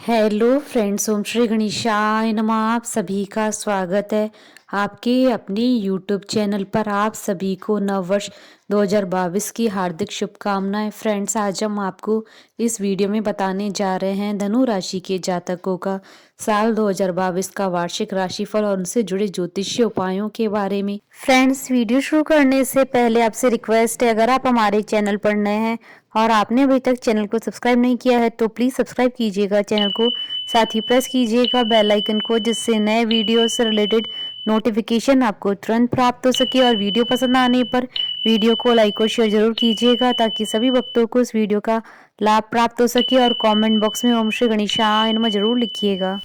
Hello friends, ओम श्री गणेशाय नमः। आप सभी का स्वागत है आपके अपने यूट्यूब चैनल पर। आप सभी को नववर्ष 2022 की हार्दिक शुभकामनाएं। फ्रेंड्स, आज हम आपको इस वीडियो में बताने जा रहे हैं धनु राशि के जातकों का साल 2022 का वार्षिक राशिफल और उनसे जुड़े ज्योतिषीय उपायों के बारे में। फ्रेंड्स, वीडियो शुरू करने से पहले आपसे रिक्वेस्ट है, अगर आप हमारे चैनल पर नए हैं और आपने अभी तक चैनल को सब्सक्राइब नहीं किया है तो प्लीज़ सब्सक्राइब कीजिएगा चैनल को, साथ ही प्रेस कीजिएगा बेल आइकन को, जिससे नए वीडियो से रिलेटेड नोटिफिकेशन आपको तुरंत प्राप्त हो सके। और वीडियो पसंद आने पर वीडियो को लाइक और शेयर जरूर कीजिएगा ताकि सभी भक्तों को इस वीडियो का लाभ प्राप्त हो सके। और कमेंट बॉक्स में ओम श्री गणेशाय नमः जरूर लिखिएगा।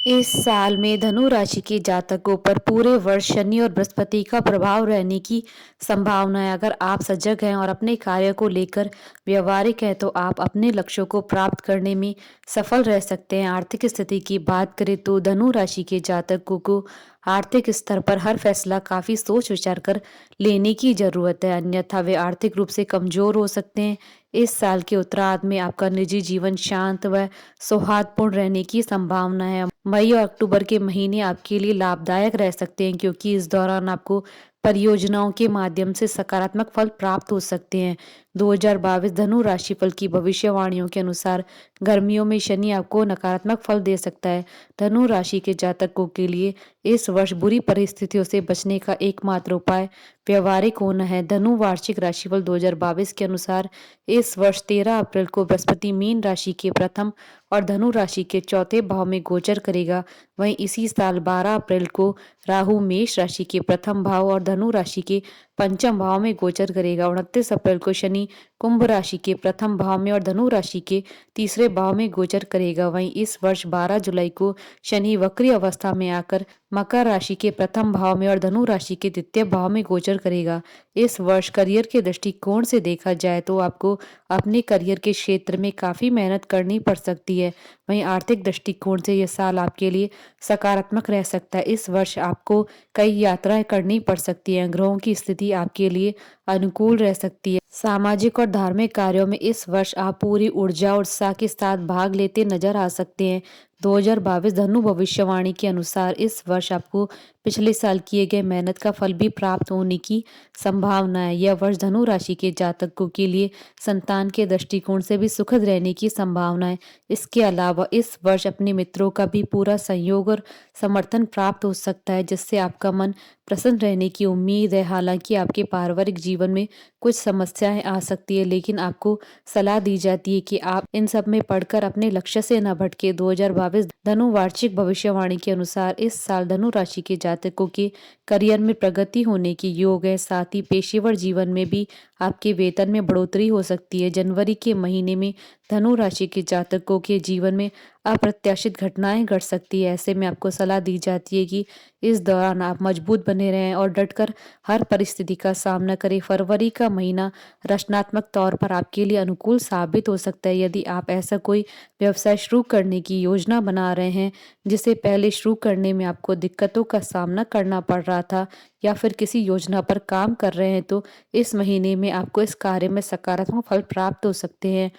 इस साल में धनु राशि के जातकों पर पूरे वर्ष शनि और बृहस्पति का प्रभाव रहने की संभावना है। अगर आप सजग हैं और अपने कार्य को लेकर व्यवहारिक हैं तो आप अपने लक्ष्यों को प्राप्त करने में सफल रह सकते हैं। आर्थिक स्थिति की बात करें तो धनु राशि के जातकों को आर्थिक स्तर पर हर फैसला काफी सोच विचार कर लेने की जरूरत है, अन्यथा वे आर्थिक रूप से कमजोर हो सकते हैं। इस साल के उत्तरार्ध में आपका निजी जीवन शांत व सौहार्दपूर्ण रहने की संभावना है। मई और अक्टूबर के महीने आपके लिए लाभदायक रह सकते हैं क्योंकि इस दौरान आपको परियोजनाओं के माध्यम से सकारात्मक फल प्राप्त हो सकते हैं। 2022 धनु राशिफल की भविष्यवाणियों के अनुसार गर्मियों में शनि आपको नकारात्मक फल दे सकता है। धनु राशि के जातकों के लिए इस वर्ष बुरी परिस्थितियों से बचने का एकमात्र उपाय व्यवहारिक होना है। धनु वार्षिक राशिफल 2022 के अनुसार इस वर्ष 13 अप्रैल को बृहस्पति मीन राशि के प्रथम और धनु राशि के चौथे भाव में गोचर करेगा। वहीं इसी साल 12 अप्रैल को राहु मेष राशि के प्रथम भाव और धनु राशि के पंचम भाव में गोचर करेगा। 29 अप्रैल को शनि कुंभ राशि के प्रथम भाव में और धनु राशि के तीसरे भाव में गोचर करेगा। वहीं इस वर्ष 12 जुलाई को शनि वक्री अवस्था में आकर मकर राशि के प्रथम भाव में और धनु राशि के द्वितीय भाव में गोचर करेगा। इस वर्ष करियर के दृष्टिकोण से देखा जाए तो आपको अपने करियर के क्षेत्र में काफी मेहनत करनी पड़ सकती है। वहीं आर्थिक दृष्टिकोण से यह साल आपके लिए सकारात्मक रह सकता है। इस वर्ष आपको कई यात्राएं करनी पड़ सकती हैं। ग्रहों की स्थिति आपके लिए अनुकूल रह सकती है। सामाजिक और धार्मिक कार्यों में इस वर्ष आप पूरी ऊर्जा और उत्साह के साथ भाग लेते नजर आ सकते हैं। 2022 धनु भविष्यवाणी के अनुसार इस वर्ष आपको पिछले साल किए गए मेहनत का फल भी प्राप्त होने की संभावना है। यह वर्ष धनु राशि के जातकों के लिए संतान के दृष्टिकोण से भी सुखद रहने की संभावना है। इसके अलावा इस वर्ष अपने मित्रों का भी पूरा सहयोग और समर्थन प्राप्त हो सकता है, जिससे आपका मन प्रसन्न रहने की उम्मीद है। हालांकि आपके पारिवारिक जीवन में कुछ समस्याएं आ सकती है, लेकिन आपको सलाह दी जाती है कि आप इन सब में पढ़कर अपने लक्ष्य से न भटके। 2022 धनु वार्षिक भविष्यवाणी के अनुसार इस साल धनु राशि के जातकों के करियर में प्रगति होने की योग है। साथ ही पेशेवर जीवन में भी आपके वेतन में बढ़ोतरी हो सकती है। जनवरी के महीने में धनु राशि के जातकों के जीवन में अप्रत्याशित घटनाएं घट सकती है। ऐसे में आपको सलाह दी जाती है कि इस दौरान आप मजबूत बने रहें और डटकर हर परिस्थिति का सामना करें। फरवरी का महीना रचनात्मक तौर पर आपके लिए अनुकूल साबित हो सकता है। यदि आप ऐसा कोई व्यवसाय शुरू करने की योजना बना रहे हैं जिसे पहले शुरू करने में आपको दिक्कतों का सामना करना पड़ रहा था, या फिर किसी योजना पर काम कर रहे हैं, तो इस महीने में आपको इस कार्य में सकारात्मक फल प्राप्त हो सकते हैं।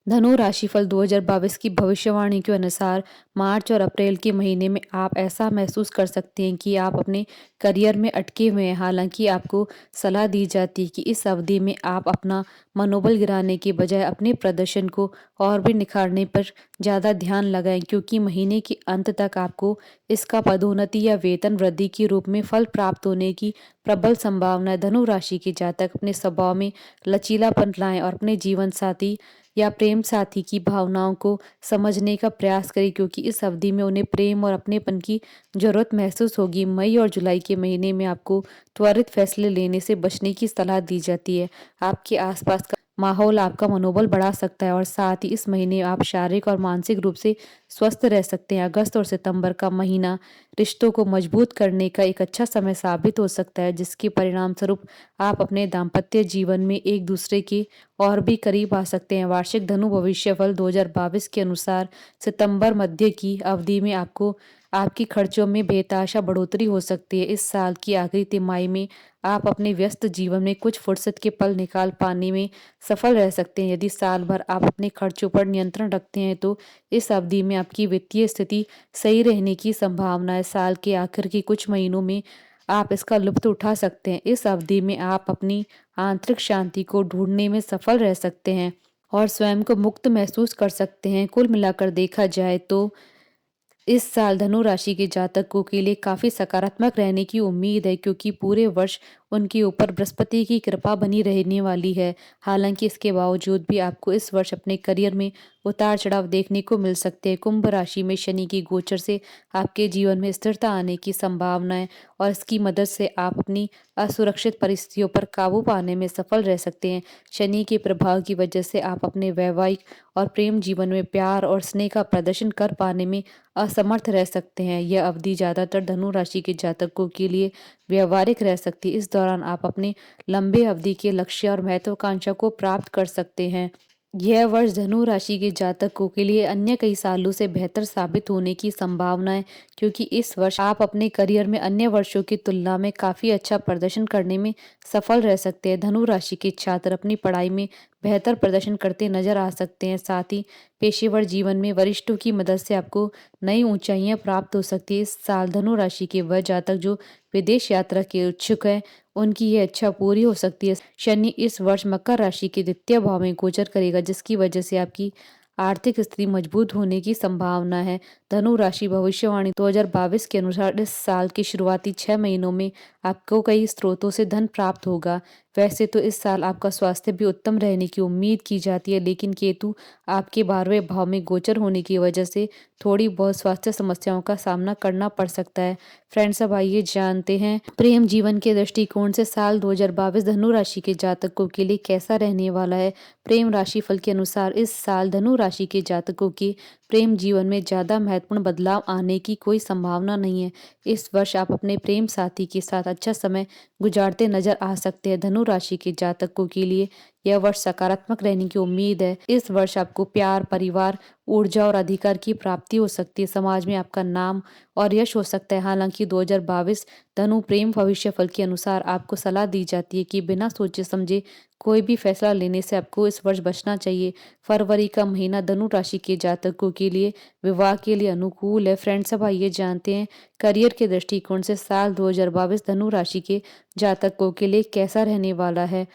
धनु राशिफल 2022 की भविष्यवाणी के अनुसार मार्च और अप्रैल के महीने में आप ऐसा महसूस कर सकते हैं कि आप अपने करियर में अटके हुए हैं। हालांकि आपको सलाह दी जाती है कि इस अवधि में आप अपना मनोबल गिराने के बजाय अपने प्रदर्शन को और भी निखारने पर ज़्यादा ध्यान लगाएं, क्योंकि महीने के अंत तक आपको इसका पदोन्नति या वेतन वृद्धि के रूप में फल प्राप्त होने की प्रबल संभावना है। धनु राशि के जातक अपने स्वभाव में लचीलापन लाएं और अपने जीवन साथी या प्रेम साथी की भावनाओं को समझने का प्रयास करें, क्योंकि इस अवधि में उन्हें प्रेम और अपनेपन की जरूरत महसूस होगी। मई और जुलाई के महीने में आपको त्वरित फैसले लेने से बचने की सलाह दी जाती है। आपके आसपास का माहौल आपका मनोबल बढ़ा सकता है और साथ ही इस महीने आप शारीरिक और मानसिक रूप से स्वस्थ रह सकते हैं। अगस्त और सितंबर का महीना रिश्तों को मजबूत करने का एक अच्छा समय साबित हो सकता है, जिसके परिणाम स्वरूप आप अपने दाम्पत्य जीवन में एक दूसरे के और भी करीब आ सकते हैं। वार्षिक धनु भविष्यफल 2022 के अनुसार सितंबर मध्य की अवधि में आपको आपकी खर्चों में बेतहाशा बढ़ोतरी हो सकती है। इस साल की आखिरी तिमाही में आप अपने व्यस्त जीवन में कुछ फुर्सत के पल निकाल पाने में सफल रह सकते हैं। यदि साल भर आप अपने खर्चों पर नियंत्रण रखते हैं तो इस अवधि में आपकी वित्तीय स्थिति सही रहने की संभावना है। साल के आखिर के कुछ महीनों में आप इसका लुत्फ़ उठा सकते हैं। इस अवधि में आप अपनी आंतरिक शांति को ढूँढने में सफल रह सकते हैं और स्वयं को मुक्त महसूस कर सकते हैं। कुल मिलाकर देखा जाए तो इस साल धनु राशि के जातकों के लिए काफ़ी सकारात्मक रहने की उम्मीद है, क्योंकि पूरे वर्ष उनके ऊपर बृहस्पति की कृपा बनी रहने वाली है। हालांकि इसके बावजूद भी आपको इस वर्ष अपने करियर में उतार चढ़ाव देखने को मिल सकते हैं। कुंभ राशि में शनि की गोचर से आपके जीवन में स्थिरता आने की संभावना है और इसकी मदद से आप अपनी असुरक्षित परिस्थितियों पर काबू पाने में सफल रह सकते हैं। शनि के प्रभाव की वजह से आप अपने वैवाहिक और प्रेम जीवन में प्यार और स्नेह का प्रदर्शन कर पाने में असमर्थ रह सकते हैं। यह अवधि ज़्यादातर धनु राशि के जातकों के लिए व्यवहारिक रह सकती है। इस दौरान आप अपने लंबे अवधि के लक्ष्य और महत्वाकांक्षा को प्राप्त कर सकते हैं। यह वर्ष धनु राशि के जातकों के लिए अन्य कई सालों से बेहतर साबित होने की संभावना है, क्योंकि इस वर्ष आप अपने करियर में अन्य वर्षों की तुलना में काफ़ी अच्छा प्रदर्शन करने में सफल रह सकते हैं। धनु राशि के छात्र अपनी पढ़ाई में बेहतर प्रदर्शन करते नजर आ सकते हैं। साथ ही पेशेवर जीवन में वरिष्ठों की मदद से आपको नई ऊंचाइयां प्राप्त हो सकती है। इस साल धनु राशि के वह जातक जो विदेश यात्रा के इच्छुक है, उनकी ये इच्छा पूरी हो सकती है। शनि इस वर्ष मकर राशि के द्वितीय भाव में गोचर करेगा, जिसकी वजह से आपकी आर्थिक स्थिति मजबूत होने की संभावना है। धनु राशि भविष्यवाणी 2022 के अनुसार इस साल के शुरुआती 6 महीनों में आपको कई स्रोतों से धन प्राप्त होगा। वैसे तो इस साल आपका स्वास्थ्य भी उत्तम रहने की उम्मीद की जाती है, लेकिन केतु आपके 12वें भाव में गोचर होने की वजह से थोड़ी बहुत स्वास्थ्य समस्याओं का सामना करना पड़ सकता है। फ्रेंड्स, अब आइए जानते हैं प्रेम जीवन के दृष्टिकोण से साल 2022 धनु राशि के जातकों के लिए कैसा रहने वाला है। प्रेम राशि फल के अनुसार इस साल धनु राशि के जातकों के प्रेम जीवन में ज़्यादा महत्वपूर्ण बदलाव आने की कोई संभावना नहीं है। इस वर्ष आप अपने प्रेम साथी के साथ अच्छा समय गुजारते नजर आ सकते हैं। धनु राशि के जातकों के लिए यह वर्ष सकारात्मक रहने की उम्मीद है। इस वर्ष आपको प्यार, परिवार, ऊर्जा और अधिकार की प्राप्ति हो सकती है। समाज में आपका नाम और यश हो सकता है। हालांकि 2022 धनु प्रेम भविष्य फल के अनुसार आपको सलाह दी जाती है कि बिना सोचे समझे कोई भी फैसला लेने से आपको इस वर्ष बचना चाहिए। फरवरी का महीना धनु राशि के जातकों के लिए विवाह के लिए अनुकूल है। फ्रेंड्स, अब आइए जानते हैं करियर के दृष्टिकोण से साल 2022 धनु राशि के जातकों के लिए कैसा रहने वाला है।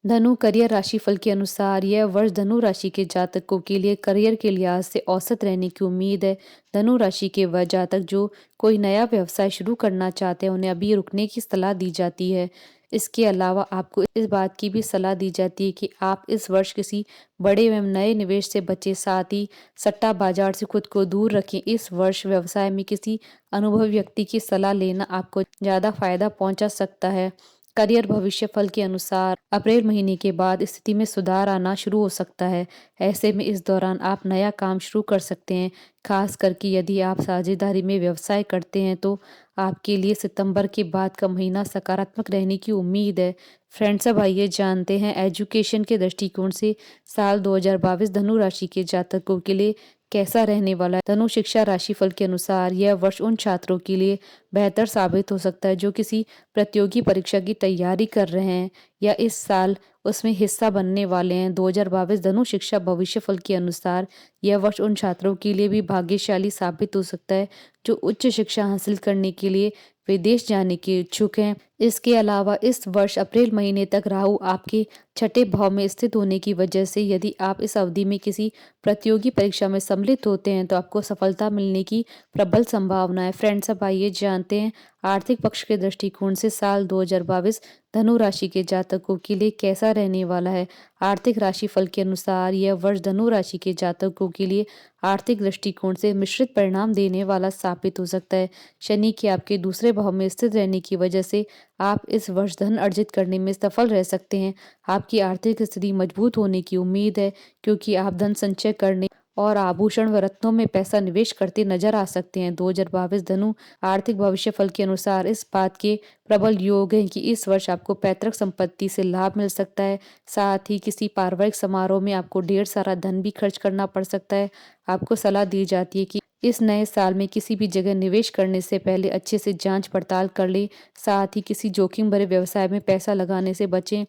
धनु करियर राशिफल के अनुसार यह वर्ष धनु राशि के जातकों के लिए करियर के लिहाज से औसत रहने की उम्मीद है। धनु राशि के वह जातक जो कोई नया व्यवसाय शुरू करना चाहते हैं, उन्हें अभी रुकने की सलाह दी जाती है। इसके अलावा आपको इस बात की भी सलाह दी जाती है कि आप इस वर्ष किसी बड़े एवं नए निवेश से बचें। साथ ही सट्टा बाजार से खुद को दूर रखें। इस वर्ष व्यवसाय में किसी अनुभवी व्यक्ति की सलाह लेना आपको ज़्यादा फायदा पहुंचा सकता है। करियर भविष्य फल के अनुसार अप्रैल महीने के बाद स्थिति में सुधार आना शुरू हो सकता है। ऐसे में इस दौरान आप नया काम शुरू कर सकते हैं। खास करके यदि आप साझेदारी में व्यवसाय करते हैं तो आपके लिए सितंबर के बाद का महीना सकारात्मक रहने की उम्मीद है। फ्रेंड्स, अब आइए जानते हैं एजुकेशन के दृष्टिकोण से साल 2022 धनु राशि के जातकों के लिए कैसा रहने वाला है। धनु शिक्षा राशिफल के अनुसार यह वर्ष उन छात्रों के लिए बेहतर साबित हो सकता है जो किसी प्रतियोगी परीक्षा की तैयारी कर रहे हैं या इस साल उसमें हिस्सा बनने वाले हैं। 2022 धनु शिक्षा भविष्य फल के अनुसार यह वर्ष उन छात्रों के लिए भी भाग्यशाली साबित हो सकता है जो उच्च शिक्षा हासिल करने के लिए विदेश जाने के इच्छुक हैं। इसके अलावा इस वर्ष अप्रैल महीने तक राहु आपके छठे भाव में स्थित होने की वजह से यदि आप इस अवधि में किसी प्रतियोगी परीक्षा में सम्मिलित होते हैं तो आपको सफलता मिलने की प्रबल संभावना है। फ्रेंड्स, अब आइए जानते हैं आर्थिक पक्ष के दृष्टिकोण से साल 2022 धनु राशि के जातकों के लिए कैसा रहने वाला है। आर्थिक राशिफल के अनुसार यह वर्ष धनु राशि के जातकों के लिए आर्थिक दृष्टिकोण से मिश्रित परिणाम देने वाला साबित हो सकता है। शनि के आपके दूसरे भाव में स्थित रहने की वजह से आप इस वर्ष धन अर्जित करने में सफल रह सकते हैं। आपकी आर्थिक स्थिति मजबूत होने की उम्मीद है, क्योंकि आप धन संचय करने और आभूषण व रत्नों में पैसा निवेश करते नजर आ सकते हैं। 2022 धनु आर्थिक भविष्य फल के अनुसार इस बात के प्रबल योग हैं कि इस वर्ष आपको पैतृक संपत्ति से लाभ मिल सकता है। साथ ही किसी पारिवारिक समारोह में आपको ढेर सारा धन भी खर्च करना पड़ सकता है। आपको सलाह दी जाती है कि इस नए साल में किसी भी जगह निवेश करने से पहले अच्छे से जांच पड़ताल कर लें। साथ ही किसी जोखिम भरे व्यवसाय में पैसा लगाने से बचें।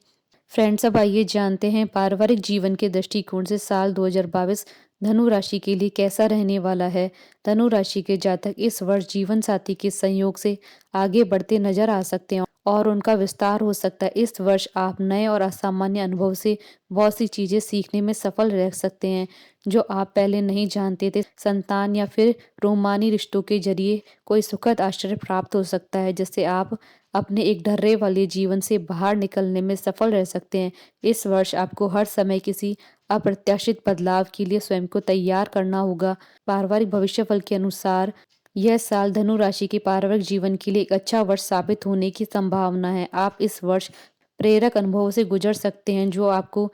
फ्रेंड्स, अब आइए जानते हैं पारिवारिक जीवन के दृष्टिकोण से साल 2022 धनु राशि के लिए कैसा रहने वाला है। धनु राशि के जातक इस वर्ष जीवन साथी के संयोग से आगे बढ़ते नजर आ सकते हैं और उनका विस्तार हो सकता है। इस वर्ष आप नए और असामान्य अनुभव से बहुत सी चीजें सीखने में सफल रह सकते हैं जो आप पहले नहीं जानते थे। संतान या फिर रोमानी रिश्तों के जरिए कोई सुखद आश्चर्य प्राप्त हो सकता है जिससे आप अपने एक ढर्रे वाले जीवन से बाहर निकलने में सफल रह सकते हैं। इस वर्ष आपको हर समय किसी अप्रत्याशित बदलाव के लिए स्वयं को तैयार करना होगा। पारिवारिक भविष्यफल के अनुसार यह साल धनु राशि के पारिवारिक जीवन के लिए एक अच्छा वर्ष साबित होने की संभावना है। आप इस वर्ष प्रेरक अनुभवों से गुजर सकते हैं जो आपको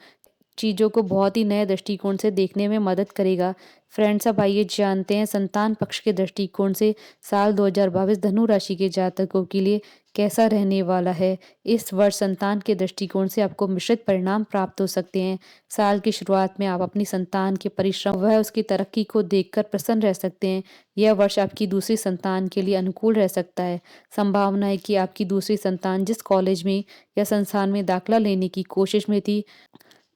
चीज़ों को बहुत ही नए दृष्टिकोण से देखने में मदद करेगा। फ्रेंड्स, अब आइए जानते हैं संतान पक्ष के दृष्टिकोण से साल 2022 धनु राशि के जातकों के लिए कैसा रहने वाला है। इस वर्ष संतान के दृष्टिकोण से आपको मिश्रित परिणाम प्राप्त हो सकते हैं। साल की शुरुआत में आप अपनी संतान के परिश्रम व उसकी तरक्की को देखकर प्रसन्न रह सकते हैं। यह वर्ष आपकी दूसरी संतान के लिए अनुकूल रह सकता है। संभावना है कि आपकी दूसरी संतान जिस कॉलेज में या संस्थान में दाखिला लेने की कोशिश में थी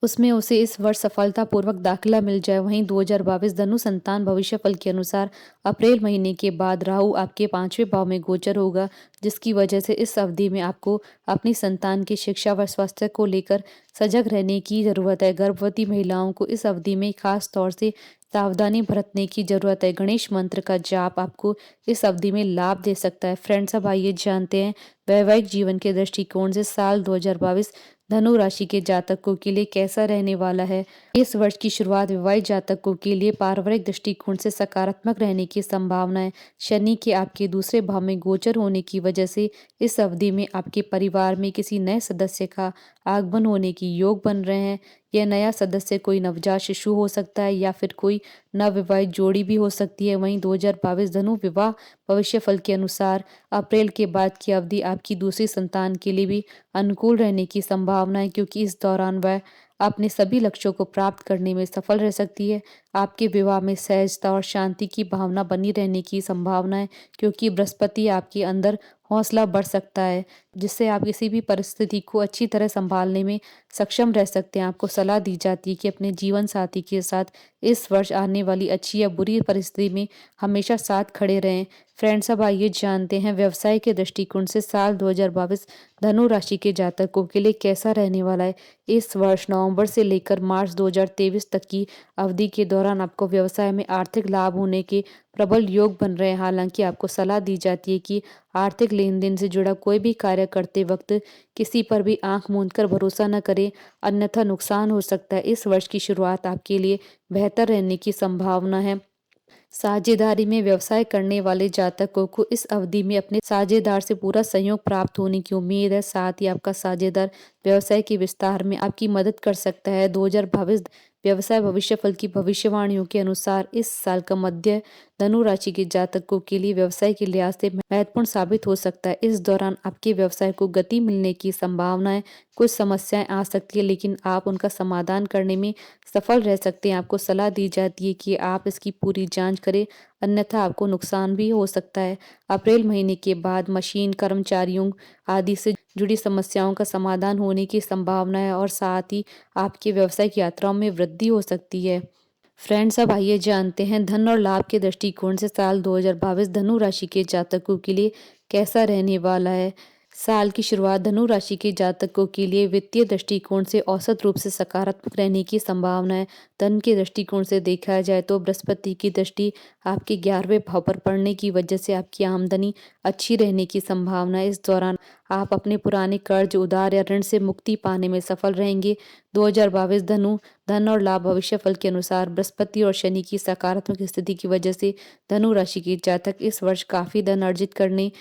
उसमें उसे इस वर्ष सफलतापूर्वक दाखिला मिल जाए। वहीं 2022 धनु संतान भविष्यफल के अनुसार अप्रैल महीने के बाद राहु आपके 5वें भाव में गोचर होगा जिसकी वजह से इस अवधि में आपको अपनी संतान की शिक्षा व स्वास्थ्य को लेकर सजग रहने की जरूरत है। गर्भवती महिलाओं को इस अवधि में खास तौर से सावधानी बरतने की जरूरत है। गणेश मंत्र का जाप आपको इस अवधि में लाभ दे सकता है। फ्रेंड्स, अब आइए जानते हैं वैवाहिक जीवन के दृष्टिकोण से साल 2022 धनु राशि के जातकों के लिए कैसा रहने वाला है। इस वर्ष की शुरुआत विवाहित जातकों के लिए पारिवारिक दृष्टिकोण से सकारात्मक रहने की संभावना है। शनि के आपके दूसरे भाव में गोचर होने की वजह से इस अवधि में आपके परिवार में किसी नए सदस्य का आगमन होने की योग बन रहे हैं। यह नया सदस्य कोई नवजात शिशु हो सकता है या फिर कोई नवविवाहित जोड़ी भी हो सकती है। वहीं 2022 धनु विवाह भविष्यफल के अनुसार अप्रैल के बाद की अवधि आपकी दूसरी संतान के लिए भी अनुकूल रहने की संभावना है क्योंकि इस दौरान वह अपने सभी लक्ष्यों को प्राप्त करने में सफल रह सकती है। आपके विवाह में सहजता और शांति की भावना बनी रहने की संभावना है क्योंकि बृहस्पति आपके अंदर हौसला बढ़ सकता है जिससे आप किसी भी परिस्थिति को अच्छी तरह संभालने में सक्षम रह सकते हैं। आपको सलाह दी जाती है कि अपने जीवन साथी के साथ इस वर्ष आने वाली अच्छी या बुरी परिस्थिति में हमेशा साथ खड़े रहें। फ्रेंड्स, अब आइए जानते हैं व्यवसाय के दृष्टिकोण से साल 2022 धनु राशि के जातकों के लिए कैसा रहने वाला है। इस वर्ष नवंबर से लेकर मार्च 2023 तक की अवधि के दौरान आपको व्यवसाय में आर्थिक लाभ होने के प्रबल योग बन रहे हैं। हालांकि आपको सलाह दी जाती है कि आर्थिक लेन देन से जुड़ा कोई भी कार्य करते वक्त किसी पर भी आंख मूंद कर भरोसा न करें, अन्यथा नुकसान हो सकता है। इस वर्ष की शुरुआत आपके लिए बेहतर रहने की संभावना है। साझेदारी में व्यवसाय करने वाले जातकों को इस अवधि में अपने साझेदार से पूरा सहयोग प्राप्त होने की उम्मीद है। साथ ही आपका साझेदार व्यवसाय के विस्तार में आपकी मदद कर सकता है। 2022 व्यवसाय भविष्यफल की भविष्यवाणियों के अनुसार इस साल का मध्य धनु राशि के जातकों के लिए व्यवसाय के लिहाज से महत्वपूर्ण साबित हो सकता है। इस दौरान आपके व्यवसाय को गति मिलने की संभावना है। कुछ समस्याएं आ सकती है लेकिन आप उनका समाधान करने में सफल रह सकते हैं। आपको सलाह दी जाती है कि आप इसकी पूरी जांच करें, अन्यथा आपको नुकसान भी हो सकता है। अप्रैल महीने के बाद मशीन, कर्मचारियों आदि से जुड़ी समस्याओं का समाधान होने की संभावना है और साथ ही आपके व्यवसायिक यात्राओं में वृद्धि हो सकती है। फ्रेंड्स, अब आइए जानते हैं धन और लाभ के दृष्टिकोण से साल 2022 धनु राशि के जातकों के लिए कैसा रहने वाला है। साल की शुरुआत धनु राशि के जातकों के लिए वित्तीय दृष्टिकोण से औसत रूप से सकारात्मक रहने की संभावना है। धन के दृष्टिकोण से देखा जाए तो बृहस्पति की दृष्टि आपके 11वें भाव पर पड़ने की वजह से आपकी आमदनी अच्छी रहने की संभावना है। इस दौरान आप अपने पुराने कर्ज, उधार या ऋण से मुक्ति पाने में सफल रहेंगे। 2022 धनु धन और लाभ भविष्यफल के अनुसार बृहस्पति और शनि की सकारात्मक स्थिति की वजह से धनु राशि के जातक इस वर्ष काफी धन अर्जित करने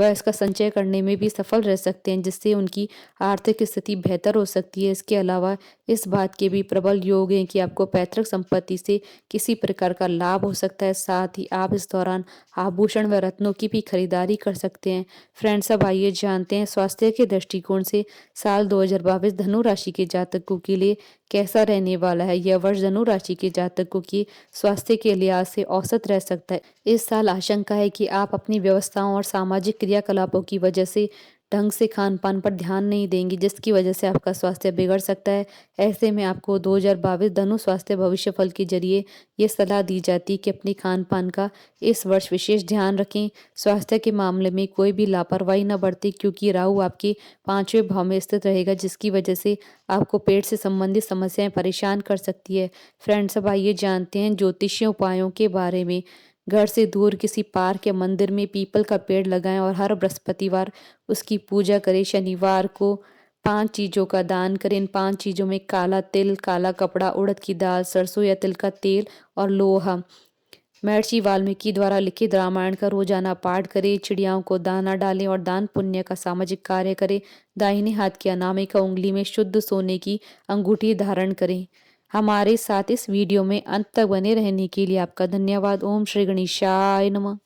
वह इसका संचय करने में भी सफल रह सकते हैं, जिससे उनकी आर्थिक स्थिति बेहतर हो सकती है। इसके अलावा इस बात के भी प्रबल योग हैं कि आपको पैतृक संपत्ति से किसी प्रकार का लाभ हो सकता है। साथ ही आप इस दौरान आभूषण व रत्नों की भी खरीदारी कर सकते हैं। फ्रेंड्स, अब आइए जानते हैं स्वास्थ्य के दृष्टिकोण से साल 2022 धनु राशि के जातकों के लिए कैसा रहने वाला है। यह वर्ष धनु राशि के जातकों की स्वास्थ्य के लिहाज से औसत रह सकता है। इस साल आशंका है कि आप अपनी व्यवस्थाओं और सामाजिक क्रियाकलापों की वजह से ढंग से खान-पान पर ध्यान नहीं देंगी, जिसकी वजह से आपका स्वास्थ्य बिगड़ सकता है। ऐसे में आपको 2022 धनु स्वास्थ्य भविष्य फल के जरिए ये सलाह दी जाती है कि अपनी खान-पान का इस वर्ष विशेष ध्यान रखें। स्वास्थ्य के मामले में कोई भी लापरवाही न बरतें, क्योंकि राहु आपके 5वें भाव में स्थित रहेगा, जिसकी वजह से आपको पेट से संबंधित समस्याएं परेशान कर सकती है। फ्रेंड्स, अब आइए जानते हैं ज्योतिषीय उपायों के बारे में। घर से दूर किसी पार्क या मंदिर में पीपल का पेड़ लगाएं और हर बृहस्पतिवार उसकी पूजा करें। शनिवार को 5 चीज़ों का दान करें। इन 5 चीज़ों में काला तिल, काला कपड़ा, उड़द की दाल, सरसों या तिल का तेल और लोहा। महर्षि वाल्मीकि द्वारा लिखित रामायण का रोजाना पाठ करें। चिड़ियाओं को दाना डालें और दान पुण्य का सामाजिक कार्य करें। दाहिने हाथ की अनामिका उंगली में शुद्ध सोने की अंगूठी धारण करें। हमारे साथ इस वीडियो में अंत तक बने रहने के लिए आपका धन्यवाद। ओम श्री गणेशाय नमः।